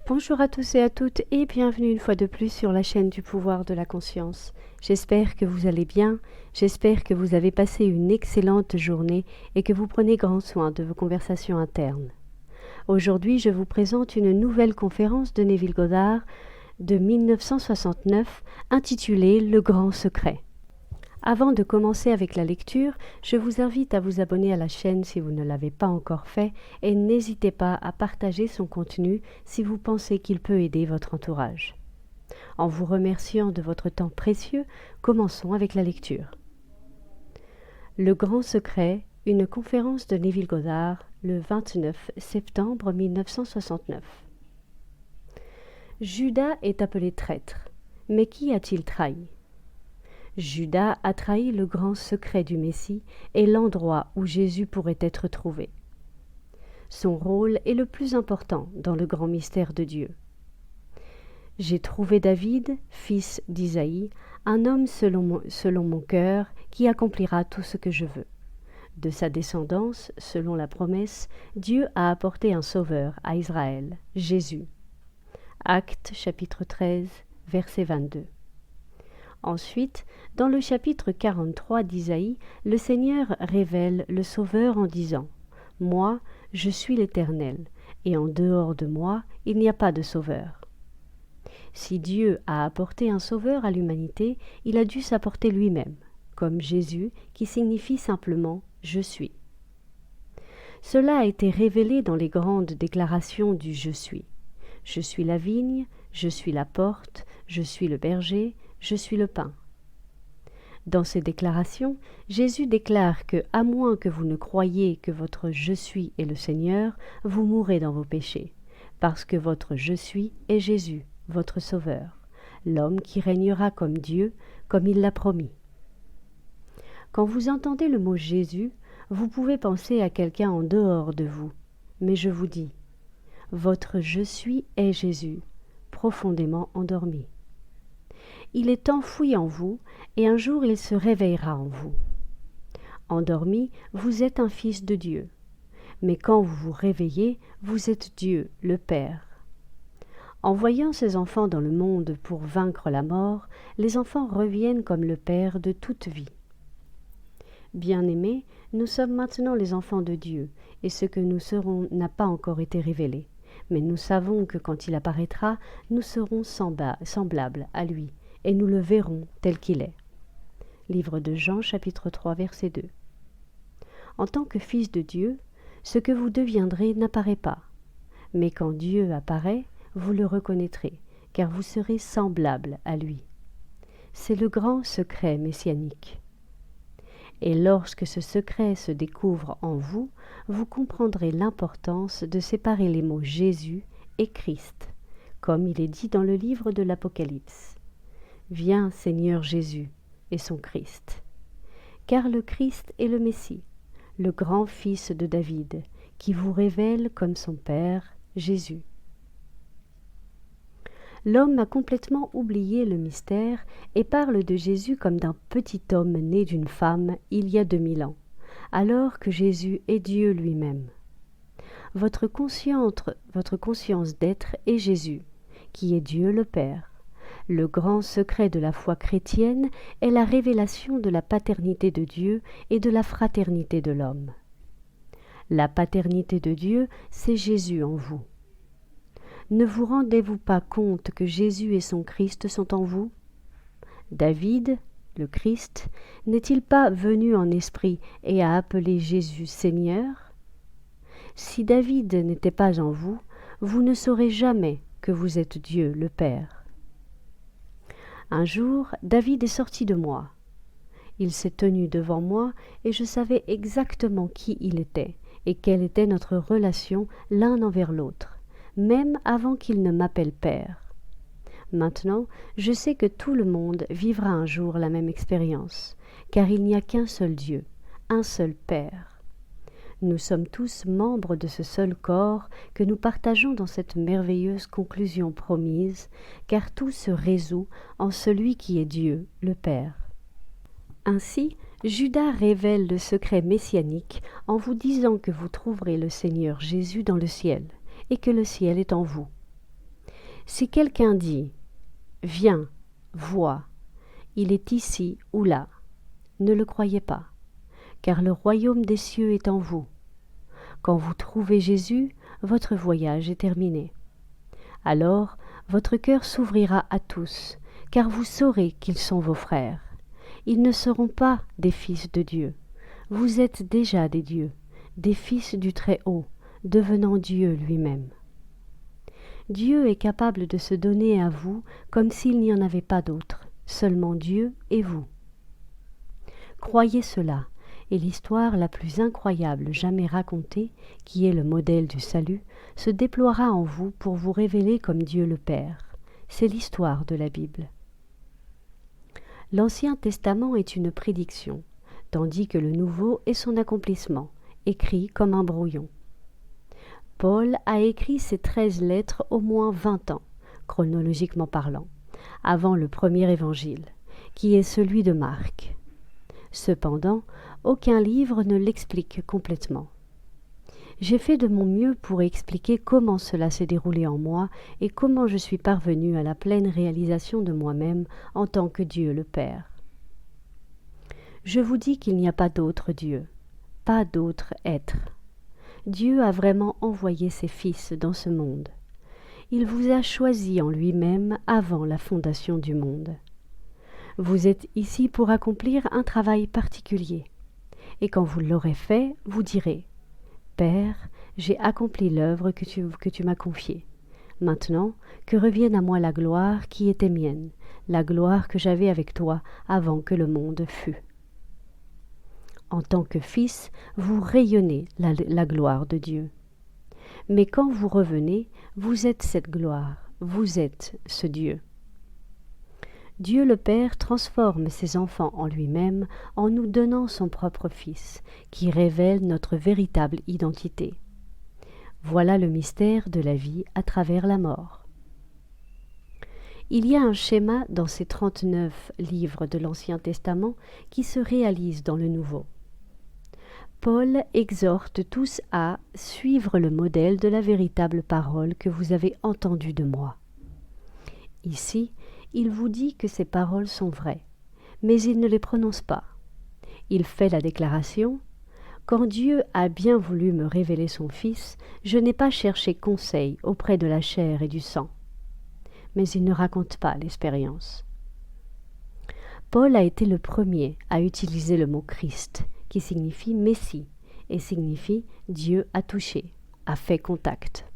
Bonjour à tous et à toutes et bienvenue une fois de plus sur la chaîne du pouvoir de la conscience. J'espère que vous allez bien, j'espère que vous avez passé une excellente journée et que vous prenez grand soin de vos conversations internes. Aujourd'hui, je vous présente une nouvelle conférence de Neville Goddard de 1969 intitulée « Le grand secret ». Avant de commencer avec la lecture, je vous invite à vous abonner à la chaîne si vous ne l'avez pas encore fait et n'hésitez pas à partager son contenu si vous pensez qu'il peut aider votre entourage. En vous remerciant de votre temps précieux, commençons avec la lecture. Le grand secret, une conférence de Neville Goddard le 29 septembre 1969. Judas est appelé traître, mais qui a-t-il trahi ? Judas a trahi le grand secret du Messie et l'endroit où Jésus pourrait être trouvé. Son rôle est le plus important dans le grand mystère de Dieu. J'ai trouvé David, fils d'Isaïe, un homme selon mon cœur, qui accomplira tout ce que je veux. De sa descendance, selon la promesse, Dieu a apporté un sauveur à Israël, Jésus. Actes chapitre 13, verset 22. Ensuite, dans le chapitre 43 d'Isaïe, le Seigneur révèle le Sauveur en disant « Moi, je suis l'Éternel, et en dehors de moi, il n'y a pas de Sauveur. » Si Dieu a apporté un Sauveur à l'humanité, il a dû s'apporter lui-même, comme Jésus, qui signifie simplement « Je suis ». Cela a été révélé dans les grandes déclarations du « Je suis ». Je suis la vigne, je suis la porte, je suis le berger, je suis le pain. Dans ces déclarations, Jésus déclare que, à moins que vous ne croyiez que votre « Je suis » est le Seigneur, vous mourrez dans vos péchés, parce que votre « Je suis » est Jésus, votre Sauveur, l'homme qui régnera comme Dieu, comme il l'a promis. Quand vous entendez le mot Jésus, vous pouvez penser à quelqu'un en dehors de vous, mais je vous dis, votre « Je suis » est Jésus, profondément endormi. Il est enfoui en vous, et un jour il se réveillera en vous. Endormi, vous êtes un fils de Dieu. Mais quand vous vous réveillez, vous êtes Dieu, le Père. En voyant ses enfants dans le monde pour vaincre la mort, les enfants reviennent comme le Père de toute vie. Bien-aimés, nous sommes maintenant les enfants de Dieu, et ce que nous serons n'a pas encore été révélé. Mais nous savons que quand il apparaîtra, nous serons semblables à lui, et nous le verrons tel qu'il est. Livre de Jean, chapitre 3, verset 2. En tant que fils de Dieu, ce que vous deviendrez n'apparaît pas. Mais quand Dieu apparaît, vous le reconnaîtrez, car vous serez semblables à lui. C'est le grand secret messianique. Et lorsque ce secret se découvre en vous, vous comprendrez l'importance de séparer les mots Jésus et Christ, comme il est dit dans le livre de l'Apocalypse. Viens, Seigneur Jésus, et son Christ. Car le Christ est le Messie, le grand fils de David, qui vous révèle comme son Père, Jésus. L'homme a complètement oublié le mystère et parle de Jésus comme d'un petit homme né d'une femme il y a 2000 ans, alors que Jésus est Dieu lui-même. Votre conscience d'être est Jésus, qui est Dieu le Père. Le grand secret de la foi chrétienne est la révélation de la paternité de Dieu et de la fraternité de l'homme. La paternité de Dieu, c'est Jésus en vous. Ne vous rendez-vous pas compte que Jésus et son Christ sont en vous ? David, le Christ, n'est-il pas venu en esprit et a appelé Jésus Seigneur ? Si David n'était pas en vous, vous ne saurez jamais que vous êtes Dieu le Père. Un jour, David est sorti de moi. Il s'est tenu devant moi et je savais exactement qui il était et quelle était notre relation l'un envers l'autre, même avant qu'il ne m'appelle Père. Maintenant, je sais que tout le monde vivra un jour la même expérience, car il n'y a qu'un seul Dieu, un seul Père. Nous sommes tous membres de ce seul corps que nous partageons dans cette merveilleuse conclusion promise, car tout se résout en celui qui est Dieu, le Père. Ainsi, Judas révèle le secret messianique en vous disant que vous trouverez le Seigneur Jésus dans le ciel, et que le ciel est en vous. Si quelqu'un dit « Viens, vois, il est ici ou là », ne le croyez pas, car le royaume des cieux est en vous. Quand vous trouvez Jésus, votre voyage est terminé. Alors, votre cœur s'ouvrira à tous, car vous saurez qu'ils sont vos frères. Ils ne seront pas des fils de Dieu. Vous êtes déjà des dieux, des fils du Très-Haut, devenant Dieu lui-même. Dieu est capable de se donner à vous comme s'il n'y en avait pas d'autre, seulement Dieu et vous. Croyez cela, et l'histoire la plus incroyable jamais racontée, qui est le modèle du salut, se déploiera en vous pour vous révéler comme Dieu le Père. C'est l'histoire de la Bible. L'Ancien Testament est une prédiction, tandis que le Nouveau est son accomplissement, écrit comme un brouillon. Paul a écrit ces 13 lettres au moins 20 ans, chronologiquement parlant, avant le premier évangile, qui est celui de Marc. Cependant, aucun livre ne l'explique complètement. J'ai fait de mon mieux pour expliquer comment cela s'est déroulé en moi et comment je suis parvenu à la pleine réalisation de moi-même en tant que Dieu le Père. Je vous dis qu'il n'y a pas d'autre Dieu, pas d'autre être. Dieu a vraiment envoyé ses fils dans ce monde. Il vous a choisi en lui-même avant la fondation du monde. Vous êtes ici pour accomplir un travail particulier. Et quand vous l'aurez fait, vous direz « Père, j'ai accompli l'œuvre que tu m'as confiée. Maintenant, que revienne à moi la gloire qui était mienne, la gloire que j'avais avec toi avant que le monde fût. » En tant que fils, vous rayonnez la gloire de Dieu. Mais quand vous revenez, vous êtes cette gloire, vous êtes ce Dieu. Dieu le Père transforme ses enfants en lui-même en nous donnant son propre Fils, qui révèle notre véritable identité. Voilà le mystère de la vie à travers la mort. Il y a un schéma dans ces 39 livres de l'Ancien Testament qui se réalise dans le Nouveau. Paul exhorte tous à suivre le modèle de la véritable parole que vous avez entendue de moi. Ici, il vous dit que ces paroles sont vraies, mais il ne les prononce pas. Il fait la déclaration « Quand Dieu a bien voulu me révéler son Fils, je n'ai pas cherché conseil auprès de la chair et du sang. » Mais il ne raconte pas l'expérience. Paul a été le premier à utiliser le mot Christ, qui signifie Messie, et signifie Dieu a touché, a fait contact.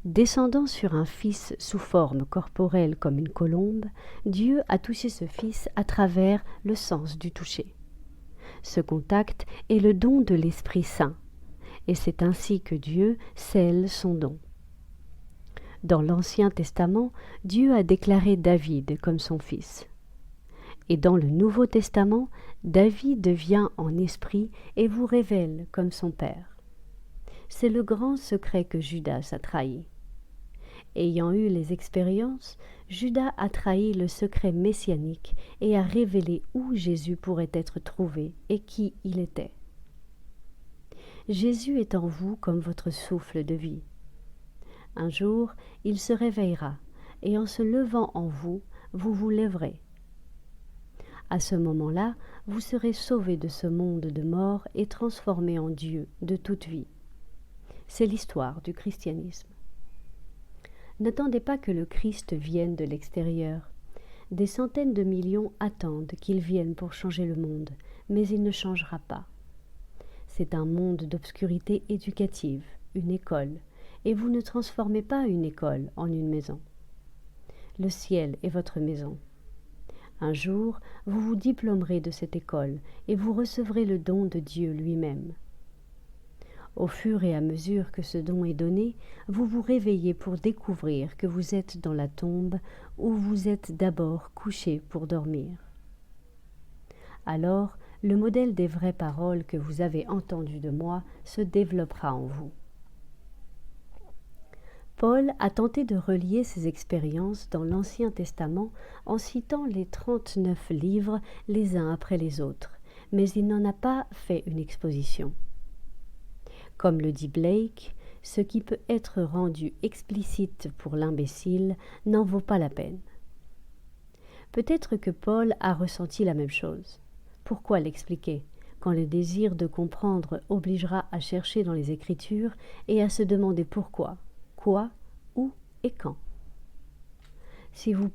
Descendant sur un fils sous forme corporelle comme une colombe, Dieu a touché ce fils à travers le sens du toucher. Ce contact est le don de l'Esprit Saint, et c'est ainsi que Dieu scelle son don. Dans l'Ancien Testament, Dieu a déclaré David comme son fils. Et dans le Nouveau Testament, David vient en esprit et vous révèle comme son père. C'est le grand secret que Judas a trahi. Ayant eu les expériences, Judas a trahi le secret messianique et a révélé où Jésus pourrait être trouvé et qui il était. Jésus est en vous comme votre souffle de vie. Un jour, il se réveillera, et en se levant en vous, vous vous lèverez. À ce moment-là, vous serez sauvés de ce monde de mort et transformés en Dieu de toute vie. C'est l'histoire du christianisme. N'attendez pas que le Christ vienne de l'extérieur. Des centaines de millions attendent qu'il vienne pour changer le monde, mais il ne changera pas. C'est un monde d'obscurité éducative, une école, et vous ne transformez pas une école en une maison. Le ciel est votre maison. Un jour, vous vous diplômerez de cette école et vous recevrez le don de Dieu lui-même. Au fur et à mesure que ce don est donné, vous vous réveillez pour découvrir que vous êtes dans la tombe où vous êtes d'abord couché pour dormir. Alors, le modèle des vraies paroles que vous avez entendues de moi se développera en vous. Paul a tenté de relier ses expériences dans l'Ancien Testament en citant les 39 livres les uns après les autres, mais il n'en a pas fait une exposition. Comme le dit Blake, Ce qui peut être rendu explicite pour l'imbécile n'en vaut pas la peine. Peut-être que Paul a ressenti la même chose. Pourquoi l'expliquer quand le désir de comprendre obligera à chercher dans les Écritures et à se demander pourquoi, quoi, où et quand? Si vous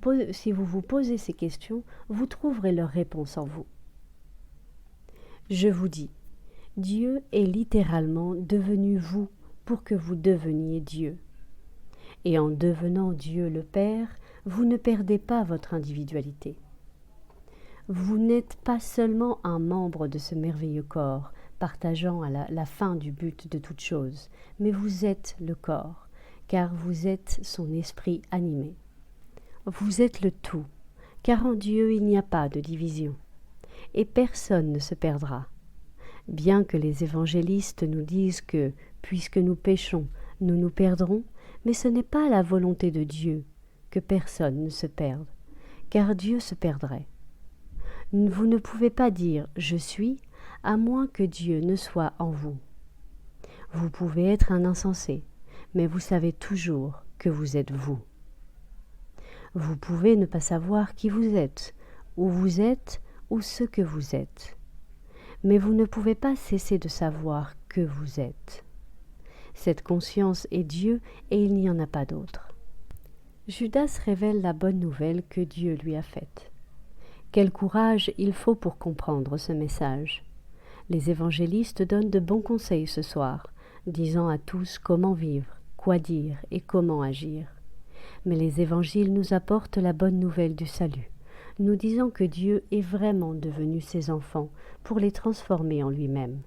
vous posez ces questions, vous trouverez leur réponse en vous. Je vous dis, Dieu est littéralement devenu vous pour que vous deveniez Dieu. Et en devenant Dieu le Père, vous ne perdez pas votre individualité. Vous n'êtes pas seulement un membre de ce merveilleux corps, partageant à la fin du but de toute chose, mais vous êtes le corps, car vous êtes son esprit animé. Vous êtes le tout, car en Dieu il n'y a pas de division, et personne ne se perdra. Bien que les évangélistes nous disent que, puisque nous péchons, nous nous perdrons, mais ce n'est pas la volonté de Dieu que personne ne se perde, car Dieu se perdrait. Vous ne pouvez pas dire « je suis » à moins que Dieu ne soit en vous. Vous pouvez être un insensé, mais vous savez toujours que vous êtes vous. Vous pouvez ne pas savoir qui vous êtes ou ce que vous êtes. Mais vous ne pouvez pas cesser de savoir que vous êtes. Cette conscience est Dieu et il n'y en a pas d'autre. Judas révèle la bonne nouvelle que Dieu lui a faite. Quel courage il faut pour comprendre ce message. Les évangélistes donnent de bons conseils ce soir, disant à tous comment vivre, quoi dire et comment agir. Mais les évangiles nous apportent la bonne nouvelle du salut, nous disant que Dieu est vraiment devenu ses enfants pour les transformer en lui-même,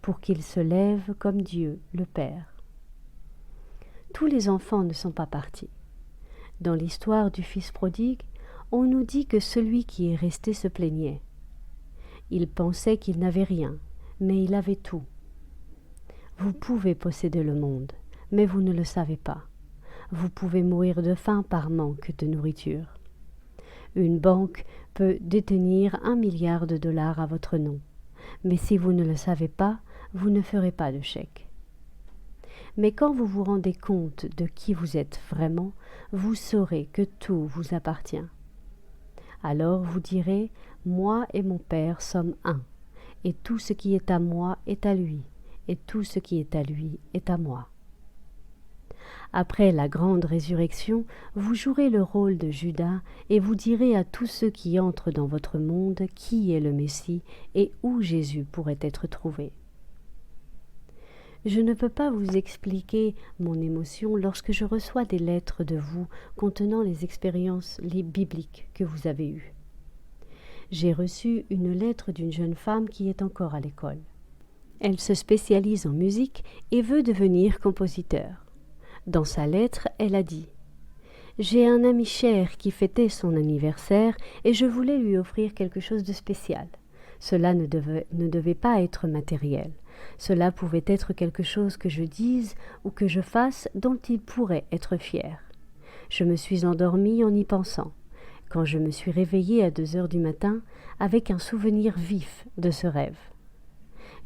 pour qu'ils se lèvent comme Dieu, le Père. Tous les enfants ne sont pas partis. Dans l'histoire du fils prodigue, on nous dit que celui qui est resté se plaignait. Il pensait qu'il n'avait rien, mais il avait tout. Vous pouvez posséder le monde, mais vous ne le savez pas. Vous pouvez mourir de faim par manque de nourriture. Une banque peut détenir 1 milliard de dollars à votre nom, mais si vous ne le savez pas, vous ne ferez pas de chèque. Mais quand vous vous rendez compte de qui vous êtes vraiment, vous saurez que tout vous appartient. Alors vous direz « Moi et mon Père sommes un, et tout ce qui est à moi est à lui, et tout ce qui est à lui est à moi. » Après la grande résurrection, vous jouerez le rôle de Judas et vous direz à tous ceux qui entrent dans votre monde qui est le Messie et où Jésus pourrait être trouvé. Je ne peux pas vous expliquer mon émotion lorsque je reçois des lettres de vous contenant les expériences bibliques que vous avez eues. J'ai reçu une lettre d'une jeune femme qui est encore à l'école. Elle se spécialise en musique et veut devenir compositeur. Dans sa lettre, elle a dit « J'ai un ami cher qui fêtait son anniversaire et je voulais lui offrir quelque chose de spécial. Cela ne devait pas être matériel. Cela pouvait être quelque chose que je dise ou que je fasse dont il pourrait être fier. Je me suis endormie en y pensant, quand je me suis réveillée à 2 heures du matin avec un souvenir vif de ce rêve.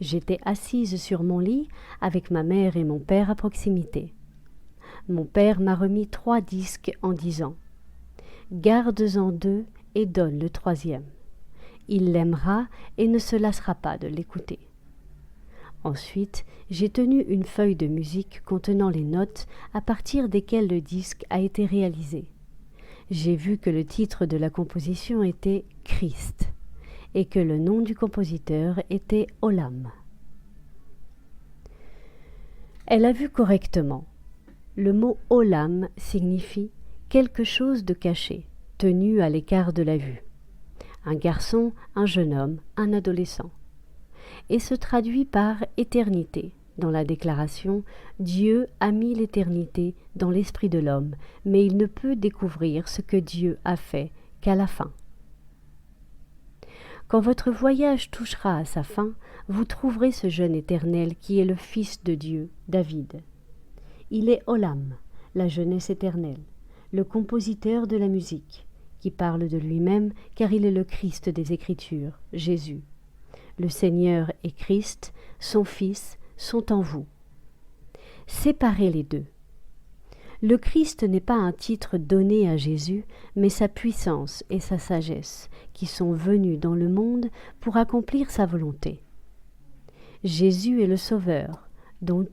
J'étais assise sur mon lit avec ma mère et mon père à proximité. Mon père m'a remis 3 disques en disant « Garde-en 2 et donne le 3e. Il l'aimera et ne se lassera pas de l'écouter. » Ensuite, j'ai tenu une feuille de musique contenant les notes à partir desquelles le disque a été réalisé. J'ai vu que le titre de la composition était « Christ » et que le nom du compositeur était Olam. Elle a vu correctement. Le mot « Olam » signifie « quelque chose de caché, tenu à l'écart de la vue ». Un garçon, un jeune homme, un adolescent. Et se traduit par « éternité ». Dans la déclaration, Dieu a mis l'éternité dans l'esprit de l'homme, mais il ne peut découvrir ce que Dieu a fait qu'à la fin. Quand votre voyage touchera à sa fin, vous trouverez ce jeune éternel qui est le Fils de Dieu, David. Il est Olam, la jeunesse éternelle, le compositeur de la musique, qui parle de lui-même car il est le Christ des Écritures, Jésus. Le Seigneur et Christ, son Fils, sont en vous. Séparez les deux. Le Christ n'est pas un titre donné à Jésus, mais sa puissance et sa sagesse, qui sont venus dans le monde pour accomplir sa volonté. Jésus est le Sauveur, donc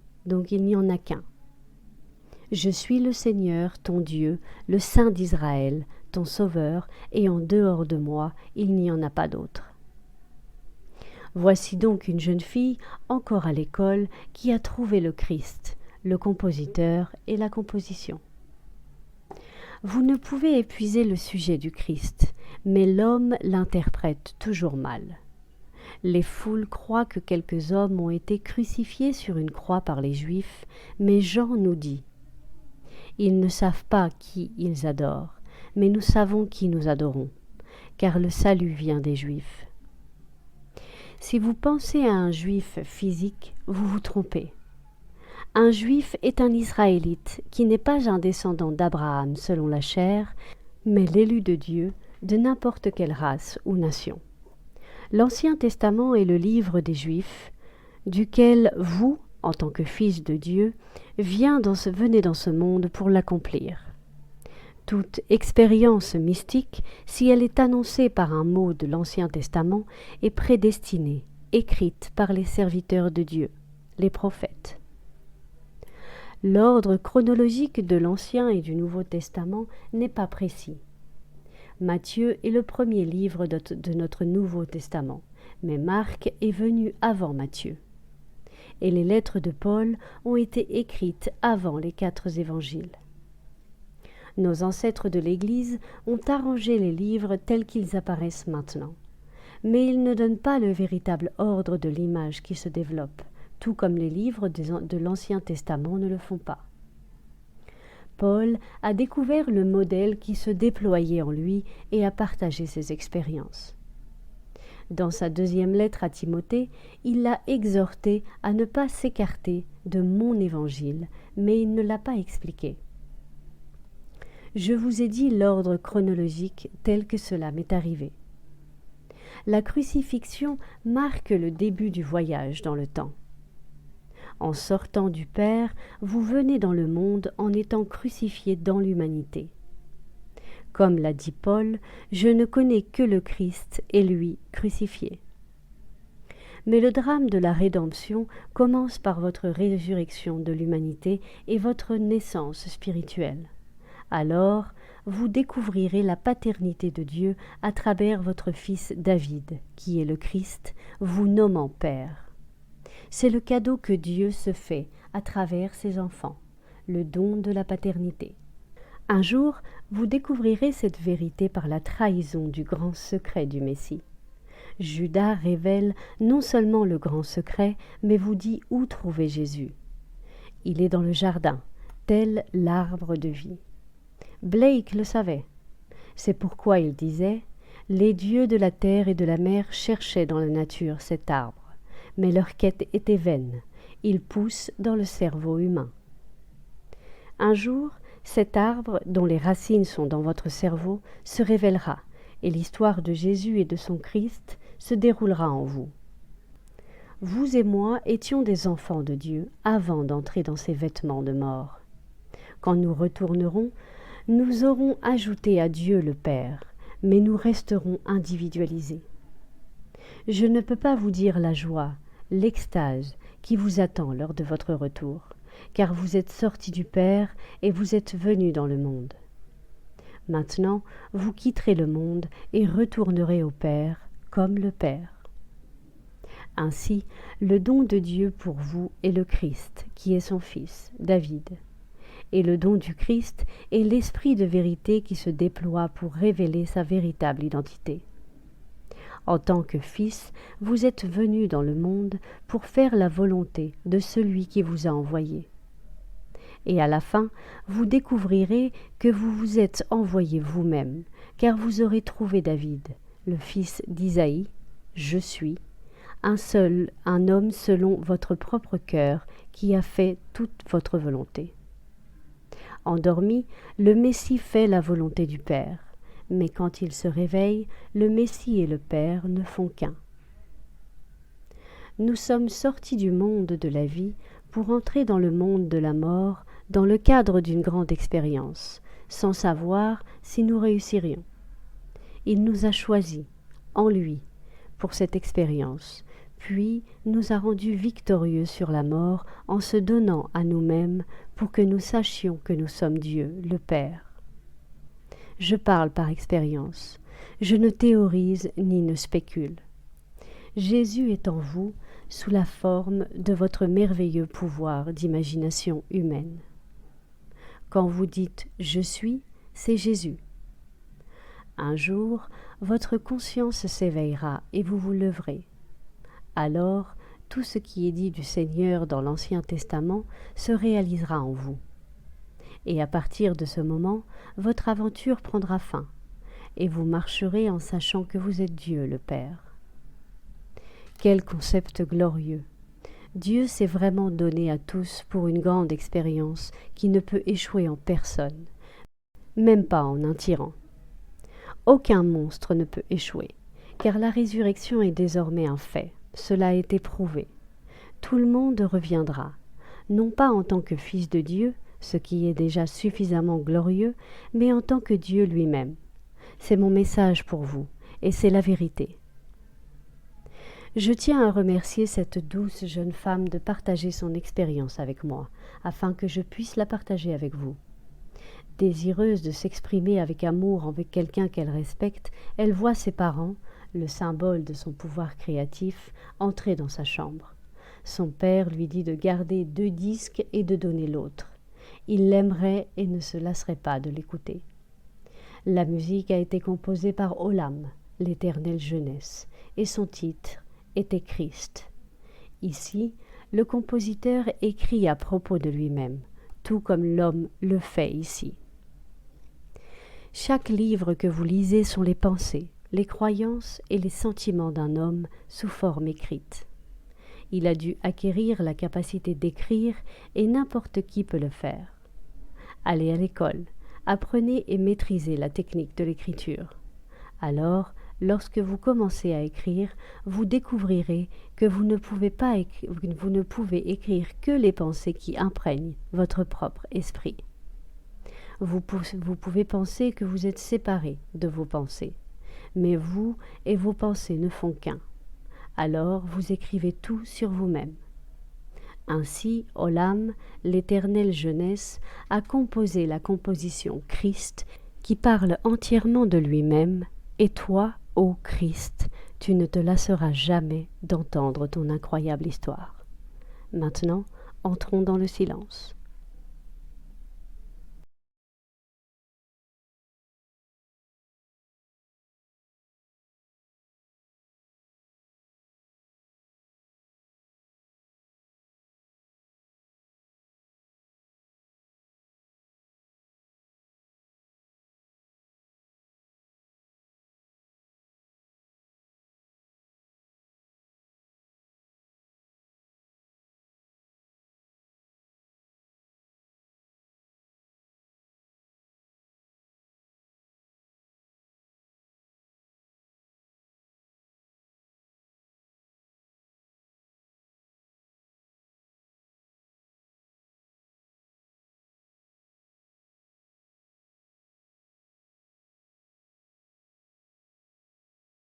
il n'y en a qu'un. Je suis le Seigneur, ton Dieu, le Saint d'Israël, ton Sauveur, et en dehors de moi, il n'y en a pas d'autre. Voici donc une jeune fille, encore à l'école, qui a trouvé le Christ, le compositeur et la composition. Vous ne pouvez épuiser le sujet du Christ, mais l'homme l'interprète toujours mal. Les foules croient que quelques hommes ont été crucifiés sur une croix par les Juifs, mais Jean nous dit « Ils ne savent pas qui ils adorent, mais nous savons qui nous adorons, car le salut vient des Juifs. » Si vous pensez à un Juif physique, vous vous trompez. Un Juif est un Israélite qui n'est pas un descendant d'Abraham selon la chair, mais l'élu de Dieu de n'importe quelle race ou nation. L'Ancien Testament est le livre des Juifs, duquel vous, en tant que fils de Dieu, venez dans ce monde pour l'accomplir. Toute expérience mystique, si elle est annoncée par un mot de l'Ancien Testament, est prédestinée, écrite par les serviteurs de Dieu, les prophètes. L'ordre chronologique de l'Ancien et du Nouveau Testament n'est pas précis. Matthieu est le premier livre de notre Nouveau Testament, mais Marc est venu avant Matthieu. Et les lettres de Paul ont été écrites avant les 4 évangiles. Nos ancêtres de l'Église ont arrangé les livres tels qu'ils apparaissent maintenant, mais ils ne donnent pas le véritable ordre de l'image qui se développe, tout comme les livres de l'Ancien Testament ne le font pas. Paul a découvert le modèle qui se déployait en lui et a partagé ses expériences. Dans sa 2e lettre à Timothée, il l'a exhorté à ne pas s'écarter de mon évangile, mais il ne l'a pas expliqué. Je vous ai dit l'ordre chronologique tel que cela m'est arrivé. La crucifixion marque le début du voyage dans le temps. En sortant du Père, vous venez dans le monde en étant crucifié dans l'humanité. Comme l'a dit Paul, je ne connais que le Christ et lui crucifié. Mais le drame de la rédemption commence par votre résurrection de l'humanité et votre naissance spirituelle. Alors, vous découvrirez la paternité de Dieu à travers votre fils David, qui est le Christ, vous nommant Père. C'est le cadeau que Dieu se fait à travers ses enfants, le don de la paternité. Un jour, vous découvrirez cette vérité par la trahison du grand secret du Messie. Judas révèle non seulement le grand secret, mais vous dit où trouver Jésus. Il est dans le jardin, tel l'arbre de vie. Blake le savait. C'est pourquoi il disait « Les dieux de la terre et de la mer cherchaient dans la nature cet arbre. Mais leur quête était vaine, il pousse dans le cerveau humain. » Un jour, cet arbre, dont les racines sont dans votre cerveau, se révélera, et l'histoire de Jésus et de son Christ se déroulera en vous. Vous et moi étions des enfants de Dieu avant d'entrer dans ces vêtements de mort. Quand nous retournerons, nous aurons ajouté à Dieu le Père, mais nous resterons individualisés. Je ne peux pas vous dire la joie, l'extase qui vous attend lors de votre retour, car vous êtes sortis du Père et vous êtes venus dans le monde. Maintenant, vous quitterez le monde et retournerez au Père comme le Père. Ainsi, le don de Dieu pour vous est le Christ, qui est son Fils, David. Et le don du Christ est l'esprit de vérité qui se déploie pour révéler sa véritable identité. En tant que fils, vous êtes venus dans le monde pour faire la volonté de celui qui vous a envoyé. Et à la fin, vous découvrirez que vous vous êtes envoyé vous-même, car vous aurez trouvé David, le fils d'Isaïe, je suis, un homme selon votre propre cœur qui a fait toute votre volonté. Endormi, le Messie fait la volonté du Père. Mais quand il se réveille, le Messie et le Père ne font qu'un. Nous sommes sortis du monde de la vie pour entrer dans le monde de la mort dans le cadre d'une grande expérience, sans savoir si nous réussirions. Il nous a choisis, en lui, pour cette expérience, puis nous a rendus victorieux sur la mort en se donnant à nous-mêmes pour que nous sachions que nous sommes Dieu, le Père. Je parle par expérience, je ne théorise ni ne spécule. Jésus est en vous sous la forme de votre merveilleux pouvoir d'imagination humaine. Quand vous dites « je suis », c'est Jésus. Un jour, votre conscience s'éveillera et vous vous leverez. Alors, tout ce qui est dit du Seigneur dans l'Ancien Testament se réalisera en vous. Et à partir de ce moment, votre aventure prendra fin, et vous marcherez en sachant que vous êtes Dieu le Père. Quel concept glorieux! Dieu s'est vraiment donné à tous pour une grande expérience qui ne peut échouer en personne, même pas en un tyran. Aucun monstre ne peut échouer, car la résurrection est désormais un fait, cela a été prouvé. Tout le monde reviendra, non pas en tant que fils de Dieu, ce qui est déjà suffisamment glorieux, mais en tant que Dieu lui-même. C'est mon message pour vous, et c'est la vérité. Je tiens à remercier cette douce jeune femme de partager son expérience avec moi, afin que je puisse la partager avec vous. Désireuse de s'exprimer avec amour avec quelqu'un qu'elle respecte, elle voit ses parents, le symbole de son pouvoir créatif, entrer dans sa chambre. Son père lui dit de garder 2 disques et de donner l'autre. Il l'aimerait et ne se lasserait pas de l'écouter. La musique a été composée par Olam, l'éternelle jeunesse, et son titre était Christ. Ici, le compositeur écrit à propos de lui-même, tout comme l'homme le fait ici. Chaque livre que vous lisez sont les pensées, les croyances et les sentiments d'un homme sous forme écrite. Il a dû acquérir la capacité d'écrire et n'importe qui peut le faire. Allez à l'école, apprenez et maîtrisez la technique de l'écriture. Alors, lorsque vous commencez à écrire, vous découvrirez que vous ne pouvez écrire que les pensées qui imprègnent votre propre esprit. Vous pouvez penser que vous êtes séparé de vos pensées, mais vous et vos pensées ne font qu'un. Alors vous écrivez tout sur vous-même. Ainsi, Olam, l'éternelle jeunesse, a composé la composition Christ qui parle entièrement de lui-même, et toi, ô Christ, tu ne te lasseras jamais d'entendre ton incroyable histoire. Maintenant, entrons dans le silence.